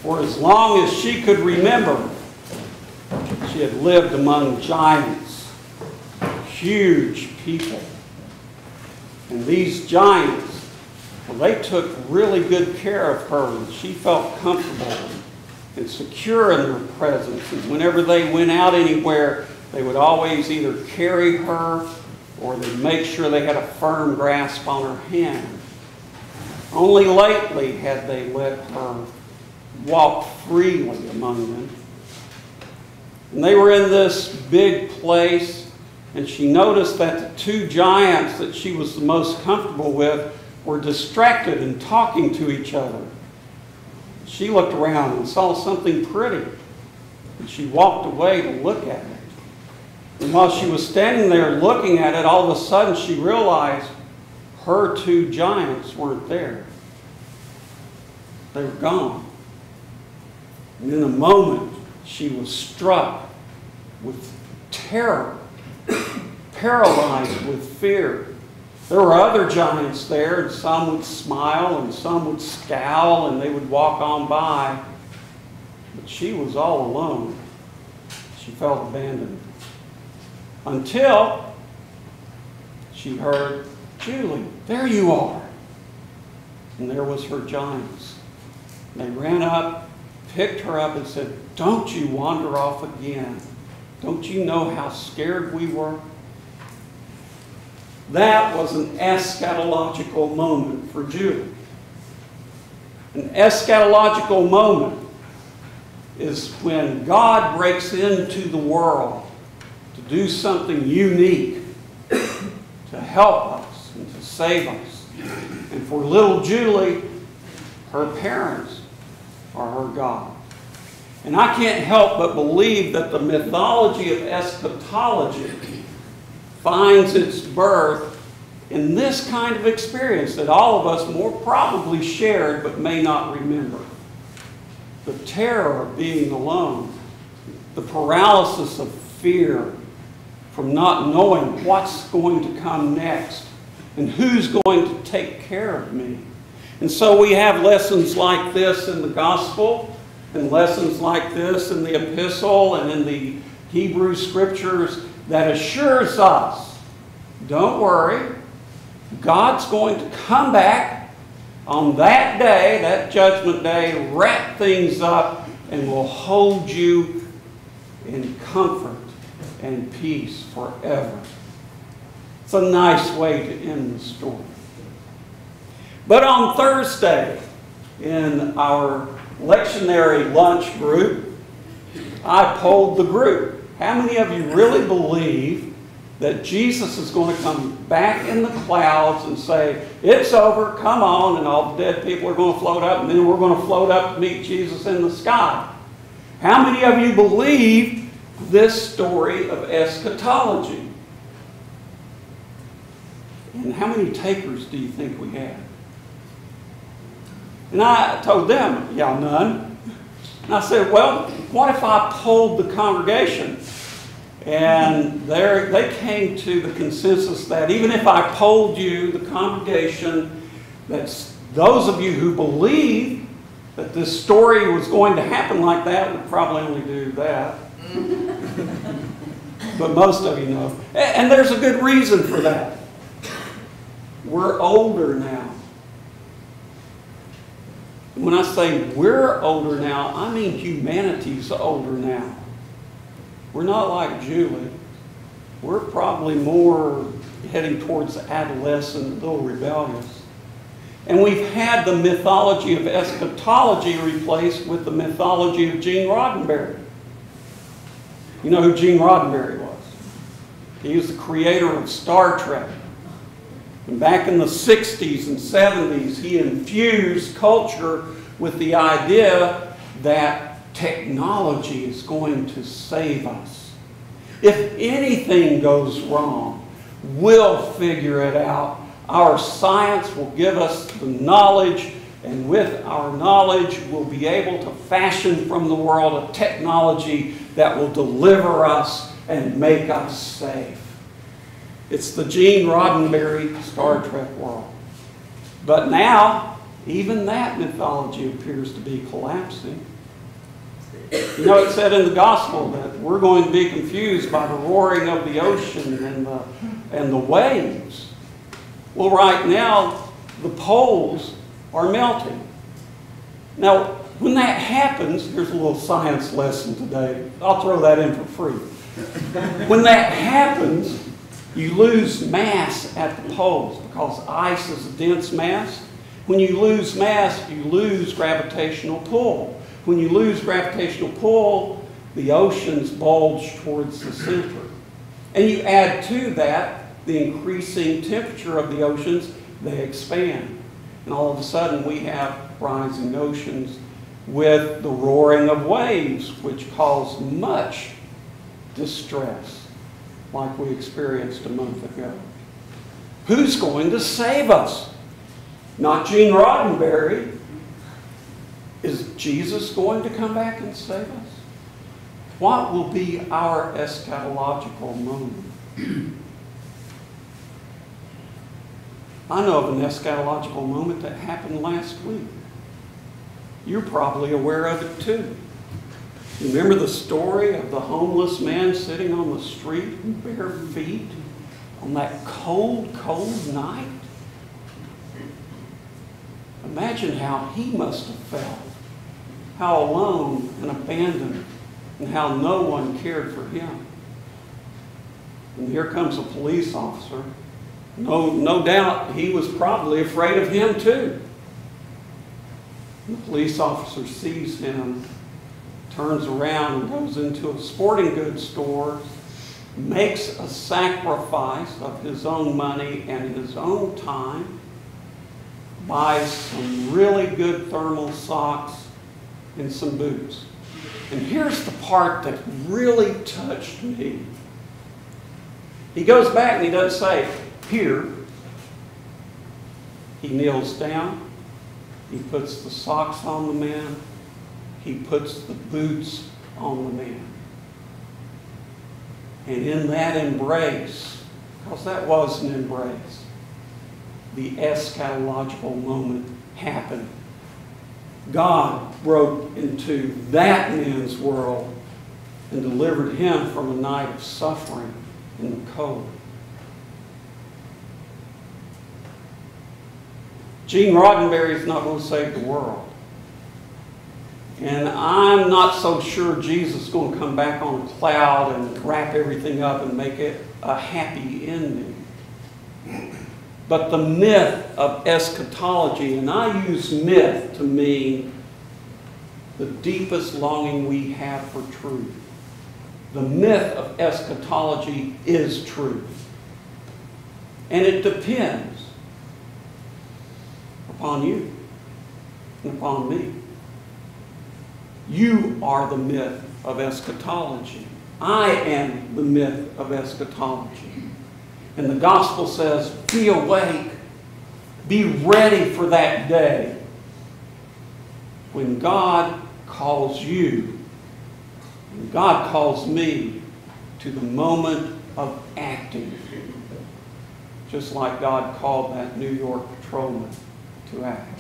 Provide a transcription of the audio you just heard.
For as long as she could remember, she had lived among giants, huge people. And these giants, well, they took really good care of her. She felt comfortable and secure in their presence. And whenever they went out anywhere, they would always either carry her or they'd make sure they had a firm grasp on her hand. Only lately had they let her walk freely among them. And they were in this big place, and she noticed that the two giants that she was the most comfortable with were distracted and talking to each other. She looked around and saw something pretty, and she walked away to look at it. And while she was standing there looking at it, all of a sudden she realized her two giants weren't there. They were gone. And in a moment, she was struck with terror, paralyzed with fear. There were other giants there, and some would smile and some would scowl and they would walk on by. But she was all alone. She felt abandoned. Until she heard, "Julie, there you are." And there was her giants. They ran up, picked her up and said, "Don't you wander off again. Don't you know how scared we were?" That was an eschatological moment for Julie. An eschatological moment is when God breaks into the world to do something unique, to help us and to save us. And for little Julie, her parents are her God. And I can't help but believe that the mythology of eschatology finds its birth in this kind of experience that all of us more probably shared but may not remember. The terror of being alone, the paralysis of fear from not knowing what's going to come next and who's going to take care of me. And so we have lessons like this in the gospel and lessons like this in the epistle and in the Hebrew scriptures that assures us, don't worry, God's going to come back on that day, that judgment day, wrap things up, and will hold you in comfort and peace forever. It's a nice way to end the story. But on Thursday, in our lectionary lunch group, I polled the group. How many of you really believe that Jesus is going to come back in the clouds and say, "It's over, come on," and all the dead people are going to float up, and then we're going to float up to meet Jesus in the sky? How many of you believe this story of eschatology? And how many takers do you think we had? And I told them, "Yeah, none." And I said, "Well, what if I polled the congregation?" And they came to the consensus that even if I polled you, the congregation, that those of you who believe that this story was going to happen like that would probably only do that. But most of you know. And there's a good reason for that. We're older now. When I say we're older now, I mean humanity's older now. We're not like Julie. We're probably more heading towards adolescent, a little rebellious. And we've had the mythology of eschatology replaced with the mythology of Gene Roddenberry. You know who Gene Roddenberry was? He was the creator of Star Trek. And back in the 60s and 70s, he infused culture with the idea that technology is going to save us. If anything goes wrong, we'll figure it out. Our science will give us the knowledge, and with our knowledge, we'll be able to fashion from the world a technology that will deliver us and make us safe. It's the Gene Roddenberry Star Trek world. But now, even that mythology appears to be collapsing. You know, it said in the gospel that we're going to be confused by the roaring of the ocean and the waves. Well, right now, the poles are melting. Now, when that happens, here's a little science lesson today. I'll throw that in for free. When that happens, you lose mass at the poles because ice is a dense mass. When you lose mass, you lose gravitational pull. When you lose gravitational pull, the oceans bulge towards the center. And you add to that the increasing temperature of the oceans, they expand. And all of a sudden we have rising oceans with the roaring of waves, which cause much distress, like we experienced a month ago. Who's going to save us? Not Gene Roddenberry. Is Jesus going to come back and save us? What will be our eschatological moment? I know of an eschatological moment that happened last week. You're probably aware of it too. You remember the story of the homeless man sitting on the street in bare feet on that cold, cold night? Imagine how he must have felt. How alone and abandoned, and how no one cared for him. And here comes a police officer. No doubt he was probably afraid of him too. The police officer sees him, turns around and goes into a sporting goods store, makes a sacrifice of his own money and his own time, buys some really good thermal socks and some boots. And here's the part that really touched me. He goes back and he doesn't say, here. He kneels down. He puts the socks on the man. He puts the boots on the man. And in that embrace, because that was an embrace, the eschatological moment happened. God broke into that man's world and delivered him from a night of suffering in the cold. Gene Roddenberry is not going to save the world. And I'm not so sure Jesus is going to come back on a cloud and wrap everything up and make it a happy ending. But the myth of eschatology, and I use myth to mean the deepest longing we have for truth. The myth of eschatology is truth. And it depends upon you and upon me. You are the myth of eschatology. I am the myth of eschatology. And the gospel says, be awake. Be ready for that day when God calls you, and God calls me to the moment of acting. Just like God called that New York patrolman to act.